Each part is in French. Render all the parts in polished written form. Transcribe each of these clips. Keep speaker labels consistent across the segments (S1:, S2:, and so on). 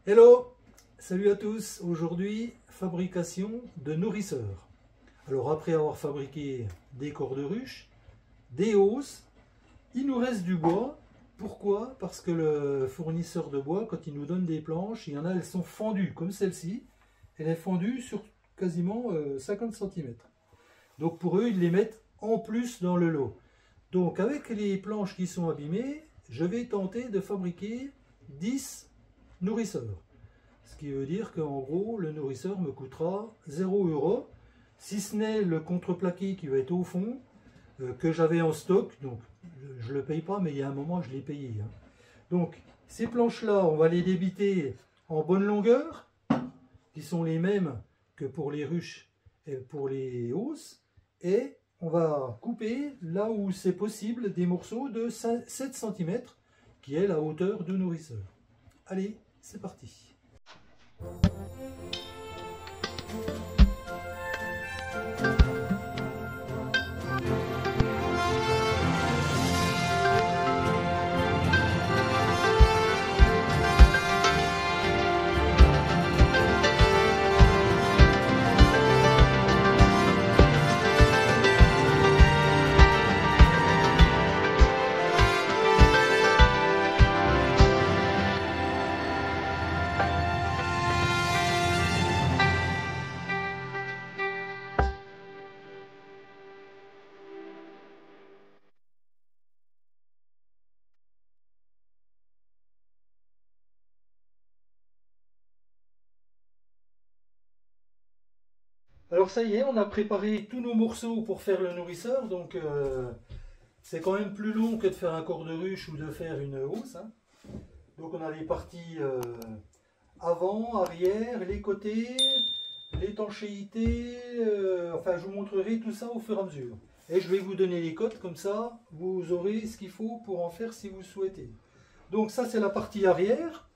S1: Hello, salut à tous. Aujourd'hui, fabrication de nourrisseurs. Alors après avoir fabriqué des corps de ruche, des hausses, il nous reste du bois. Pourquoi? Parce que le fournisseur de bois, quand il nous donne des planches, il y en a, elles sont fendues, comme celle-ci. Elle est fendue sur quasiment 50 cm. Donc pour eux, ils les mettent en plus dans le lot. Donc avec les planches qui sont abîmées, je vais tenter de fabriquer 10 nourrisseurs. Ce qui veut dire qu'en gros, le nourrisseur me coûtera 0 €, si ce n'est le contreplaqué qui va être au fond, que j'avais en stock. Donc je ne le paye pas, mais il y a un moment, je l'ai payé. Donc ces planches-là, on va les débiter en bonne longueur, qui sont les mêmes que pour les ruches et pour les hausses. Et on va couper, là où c'est possible, des morceaux de 7 cm, qui est la hauteur du nourrisseur. Allez, c'est parti. Alors ça y est, on a préparé tous nos morceaux pour faire le nourrisseur, donc c'est quand même plus long que de faire un corps de ruche ou de faire une hausse. Donc on a les parties avant, arrière, les côtés, l'étanchéité, enfin je vous montrerai tout ça au fur et à mesure. Et je vais vous donner les codes, comme ça vous aurez ce qu'il faut pour en faire si vous souhaitez. Donc ça c'est la partie arrière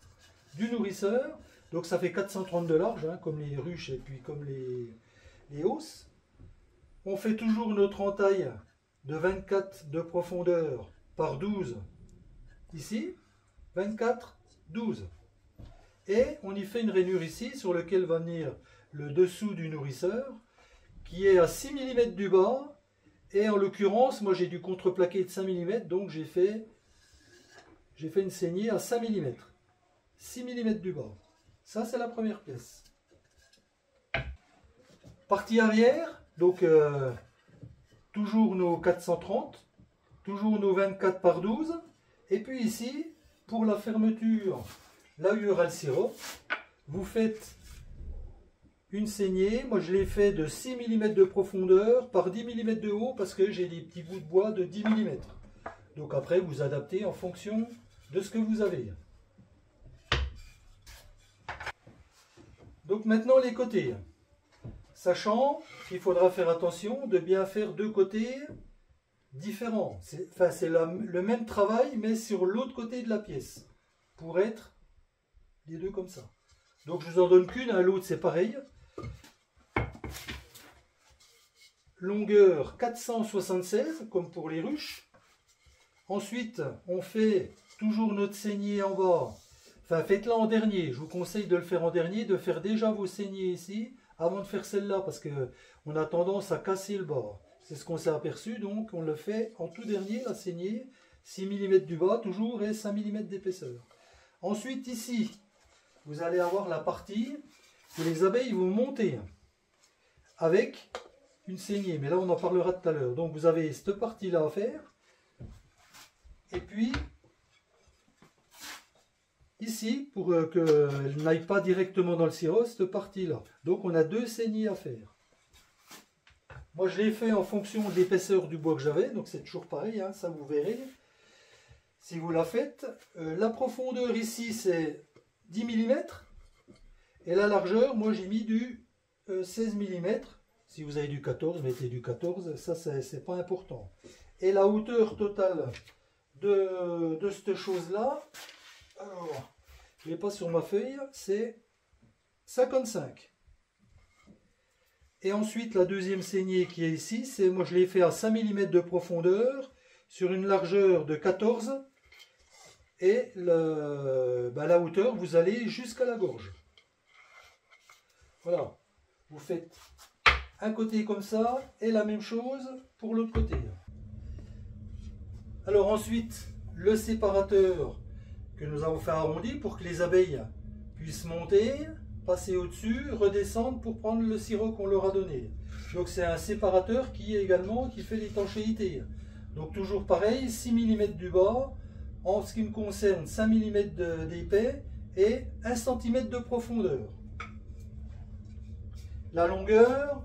S1: du nourrisseur, donc ça fait 430 de large, comme les ruches et puis comme les hausses. On fait toujours notre entaille de 24 de profondeur par 12 ici, 24, 12. Et on y fait une rainure ici sur lequel va venir le dessous du nourrisseur qui est à 6 mm du bas. Et en l'occurrence, moi j'ai du contreplaqué de 5 mm, donc j'ai fait une saignée à 5 mm. 6 mm du bas. Ça c'est la première pièce. Partie arrière, donc toujours nos 430, toujours nos 24 par 12. Et puis ici, pour la fermeture, là où il y aura le sirop, vous faites une saignée. Moi je l'ai fait de 6 mm de profondeur par 10 mm de haut parce que j'ai des petits bouts de bois de 10 mm. Donc après vous adaptez en fonction de ce que vous avez. Donc maintenant les côtés. Sachant qu'il faudra faire attention de bien faire deux côtés différents. C'est le même travail mais sur l'autre côté de la pièce. Pour être les deux comme ça. Donc je vous en donne qu'une, l'autre c'est pareil. Longueur 476 comme pour les ruches. Ensuite on fait toujours notre saignée en bas. Enfin faites-la en dernier. Je vous conseille de le faire en dernier, de faire déjà vos saignées ici avant de faire celle-là parce qu'on a tendance à casser le bord. C'est ce qu'on s'est aperçu, donc on le fait en tout dernier, la saignée, 6 mm du bas toujours et 5 mm d'épaisseur. Ensuite ici, vous allez avoir la partie que les abeilles vont monter avec une saignée, mais là on en parlera tout à l'heure. Donc vous avez cette partie-là à faire, et puis ici, pour qu'elle n'aille pas directement dans le sirop, cette partie-là. Donc on a deux saignées à faire. Moi je l'ai fait en fonction de l'épaisseur du bois que j'avais, donc c'est toujours pareil, ça vous verrez. Si vous la faites, la profondeur ici c'est 10 mm, et la largeur, moi j'ai mis du 16 mm. Si vous avez du 14, mettez du 14, ça c'est pas important. Et la hauteur totale de cette chose-là, alors, je ne l'ai pas sur ma feuille, c'est 55. Et ensuite, la deuxième saignée qui est ici, moi je l'ai fait à 5 mm de profondeur, sur une largeur de 14 et la hauteur, vous allez jusqu'à la gorge. Voilà, vous faites un côté comme ça et la même chose pour l'autre côté. Alors ensuite, le séparateur que nous avons fait arrondi pour que les abeilles puissent monter, passer au-dessus, redescendre pour prendre le sirop qu'on leur a donné. Donc c'est un séparateur qui fait l'étanchéité. Donc toujours pareil, 6 mm du bas, en ce qui me concerne 5 mm d'épais et 1 cm de profondeur. La longueur,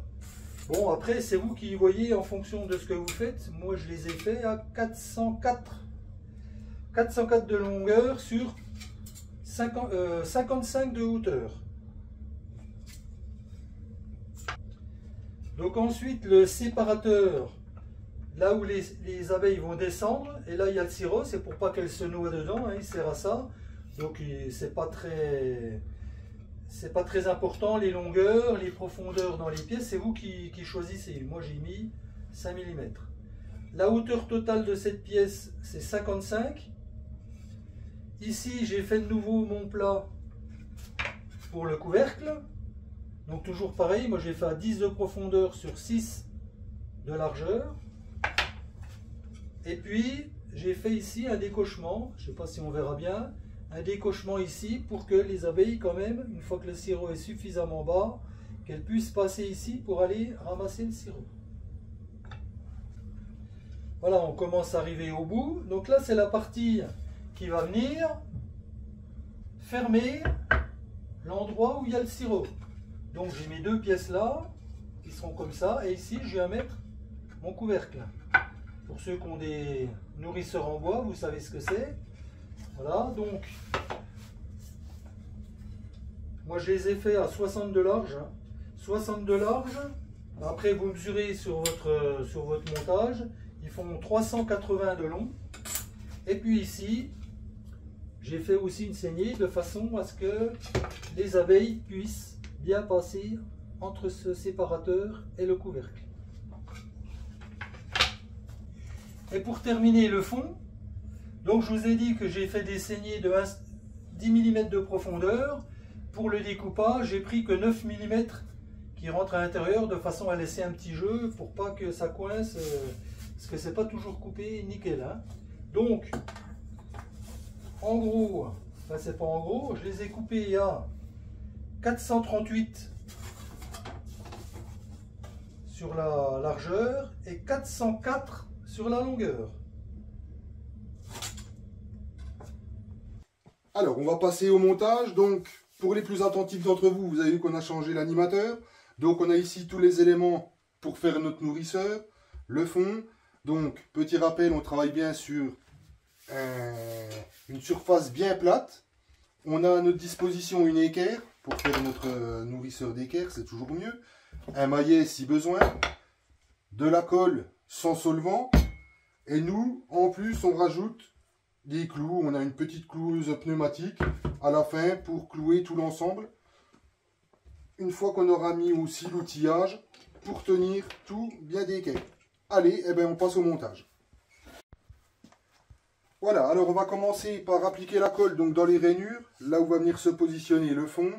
S1: bon après c'est vous qui voyez en fonction de ce que vous faites. Moi je les ai fait à 404 de longueur sur 55 de hauteur. Donc ensuite le séparateur, là où les abeilles vont descendre, et là il y a le sirop, c'est pour pas qu'elles se noient dedans, hein, il sert à ça. Donc c'est pas très important les longueurs, les profondeurs dans les pièces, c'est vous qui choisissez. Moi j'ai mis 5 mm. La hauteur totale de cette pièce c'est 55. Ici j'ai fait de nouveau mon plat pour le couvercle. Donc toujours pareil, moi j'ai fait à 10 de profondeur sur 6 de largeur. Et puis j'ai fait ici un décochement, je ne sais pas si on verra bien, un décochement ici pour que les abeilles quand même, une fois que le sirop est suffisamment bas, qu'elles puissent passer ici pour aller ramasser le sirop. Voilà, on commence à arriver au bout. Donc là c'est la partie qui va venir fermer l'endroit où il y a le sirop. Donc j'ai mes deux pièces là, qui seront comme ça, et ici je vais mettre mon couvercle. Pour ceux qui ont des nourrisseurs en bois, vous savez ce que c'est. Voilà, donc moi je les ai fait à 60 de large. 60 de large, après vous mesurez sur votre montage, ils font 380 de long. Et puis ici, j'ai fait aussi une saignée de façon à ce que les abeilles puissent bien passer entre ce séparateur et le couvercle. Et pour terminer le fond, donc je vous ai dit que j'ai fait des saignées de 10 mm de profondeur. Pour le découpage, j'ai pris que 9 mm qui rentrent à l'intérieur de façon à laisser un petit jeu pour pas que ça coince, parce que c'est pas toujours coupé nickel, hein. Donc, en gros, enfin c'est pas en gros, je les ai coupés à 438 sur la largeur et 404 sur la longueur.
S2: Alors, on va passer au montage. Donc, pour les plus attentifs d'entre vous, vous avez vu qu'on a changé l'animateur. Donc, on a ici tous les éléments pour faire notre nourrisseur, le fond. Donc, petit rappel, on travaille bien sur une surface bien plate. On a à notre disposition une équerre pour faire notre nourrisseur d'équerre, c'est toujours mieux. Un maillet si besoin, de la colle sans solvant. Et nous, en plus, on rajoute des clous. On a une petite cloueuse pneumatique à la fin pour clouer tout l'ensemble. Une fois qu'on aura mis aussi l'outillage pour tenir tout bien d'équerre. Allez, eh ben, on passe au montage. Voilà, alors on va commencer par appliquer la colle donc dans les rainures, là où va venir se positionner le fond,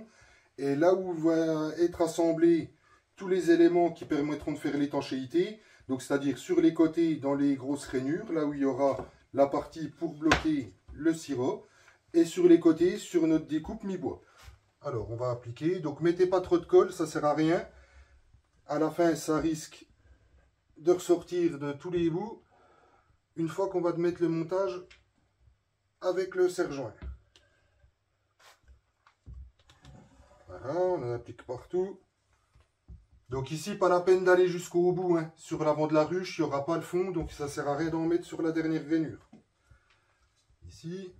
S2: et là où va être assemblé tous les éléments qui permettront de faire l'étanchéité, donc c'est-à-dire sur les côtés dans les grosses rainures, là où il y aura la partie pour bloquer le sirop, et sur les côtés sur notre découpe mi-bois. Alors on va appliquer, donc mettez pas trop de colle, ça sert à rien, à la fin ça risque de ressortir de tous les bouts, une fois qu'on va mettre le montage avec le serre-joint. Voilà, on en applique partout. Donc ici, pas la peine d'aller jusqu'au bout, hein. Sur l'avant de la ruche, il n'y aura pas le fond, donc ça ne sert à rien d'en mettre sur la dernière rainure. Ici,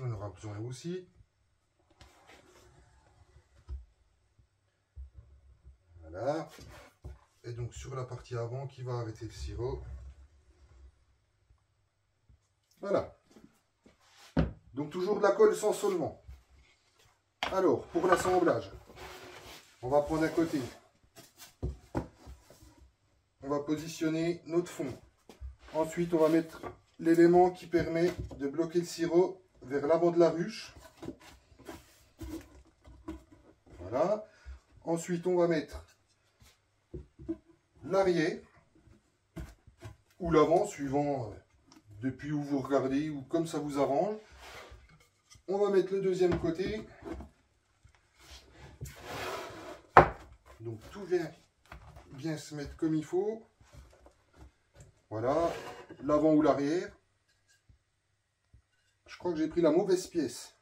S2: on aura besoin aussi. Voilà. Et donc sur la partie avant qui va arrêter le sirop. Voilà. Donc toujours de la colle sans solvant. Alors, pour l'assemblage, on va prendre un côté. On va positionner notre fond. Ensuite, on va mettre l'élément qui permet de bloquer le sirop vers l'avant de la ruche. Voilà. Ensuite, on va mettre l'arrière ou l'avant, suivant depuis où vous regardez ou comme ça vous arrange. On va mettre le deuxième côté. Donc tout vient bien se mettre comme il faut. Voilà, l'avant ou l'arrière. Je crois que j'ai pris la mauvaise pièce.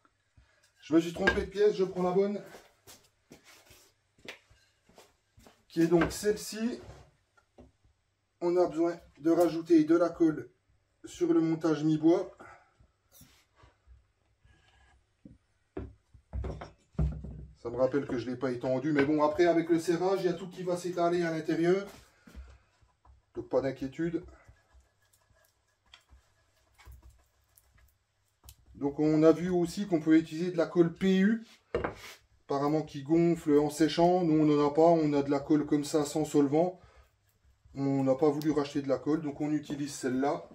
S2: Je me suis trompé de pièce, je prends la bonne. Qui est donc celle-ci. On a besoin de rajouter de la colle sur le montage mi-bois. Ça me rappelle que je ne l'ai pas étendu, mais bon, après avec le serrage, il y a tout qui va s'étaler à l'intérieur. Donc pas d'inquiétude. Donc on a vu aussi qu'on pouvait utiliser de la colle PU, apparemment qui gonfle en séchant. Nous on n'en a pas, on a de la colle comme ça sans solvant. On n'a pas voulu racheter de la colle, donc on utilise celle-là.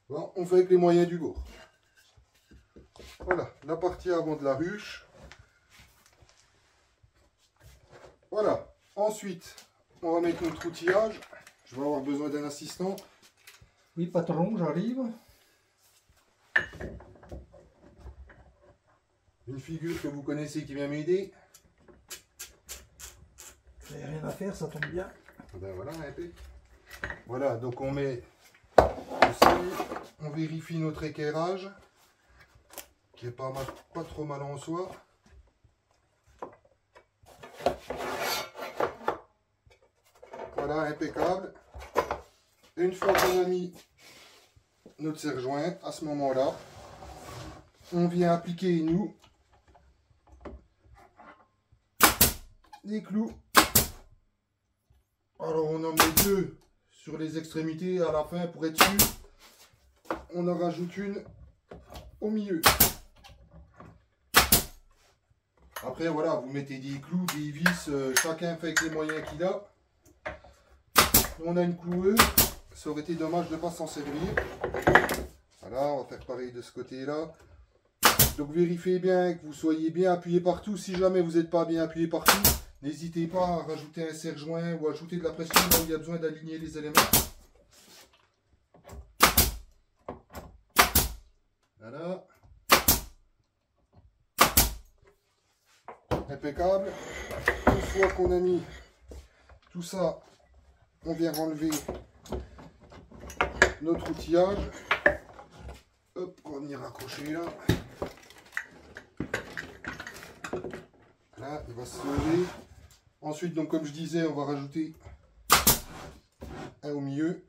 S2: Bon, on fait avec les moyens du bord. Voilà, la partie avant de la ruche. Voilà, ensuite on va mettre notre outillage. Je vais avoir besoin d'un assistant.
S1: Oui, patron, j'arrive.
S2: Une figure que vous connaissez qui vient m'aider.
S1: Il n'y a rien à faire, ça tombe bien.
S2: Ben voilà, voilà, donc on met aussi, on vérifie notre équerrage qui est pas trop mal en soi. Voilà, impeccable. Et une fois qu'on a mis notre serre-joint, à ce moment-là, on vient appliquer, nous, les clous. Alors on en met deux sur les extrémités à la fin pour être sûr. On en rajoute une au milieu. Après voilà, vous mettez des clous, des vis, chacun fait avec les moyens qu'il a. On a une cloueuse, ça aurait été dommage de ne pas s'en servir. Voilà, on va faire pareil de ce côté-là. Donc vérifiez bien que vous soyez bien appuyé partout. Si jamais vous n'êtes pas bien appuyé partout, n'hésitez pas à rajouter un serre-joint ou à ajouter de la pression là où il y a besoin d'aligner les éléments. Voilà. Impeccable. Une fois qu'on a mis tout ça, on vient enlever notre outillage. Hop, on va venir accrocher là. Là, il va se lever. Ensuite, donc comme je disais, on va rajouter un au milieu.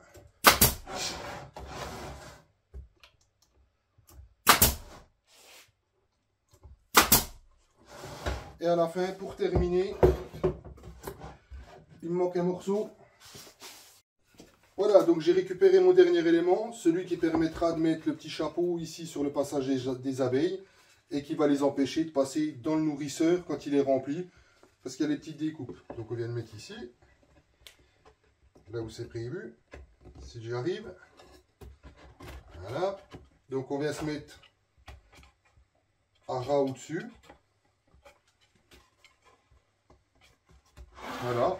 S2: Et à la fin, pour terminer, il me manque un morceau. Voilà, donc j'ai récupéré mon dernier élément, celui qui permettra de mettre le petit chapeau ici sur le passage des abeilles et qui va les empêcher de passer dans le nourrisseur quand il est rempli, parce qu'il y a les petites découpes. Donc on vient de mettre ici, là où c'est prévu, si j'y arrive. Voilà, donc on vient se mettre à ras au-dessus. Voilà,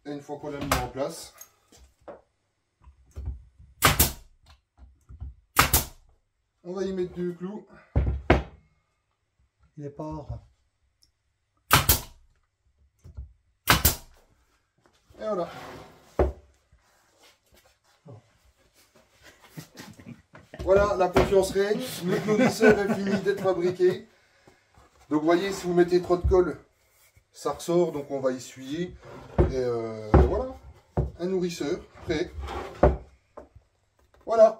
S2: et une fois qu'on l'a mis en place, on va y mettre deux clous.
S1: Il est part.
S2: Et voilà. Voilà, la confiance règne. Le nourrisseur est fini d'être fabriqué. Donc vous voyez, si vous mettez trop de colle, ça ressort, donc on va essuyer. Et voilà, un nourrisseur prêt. Voilà.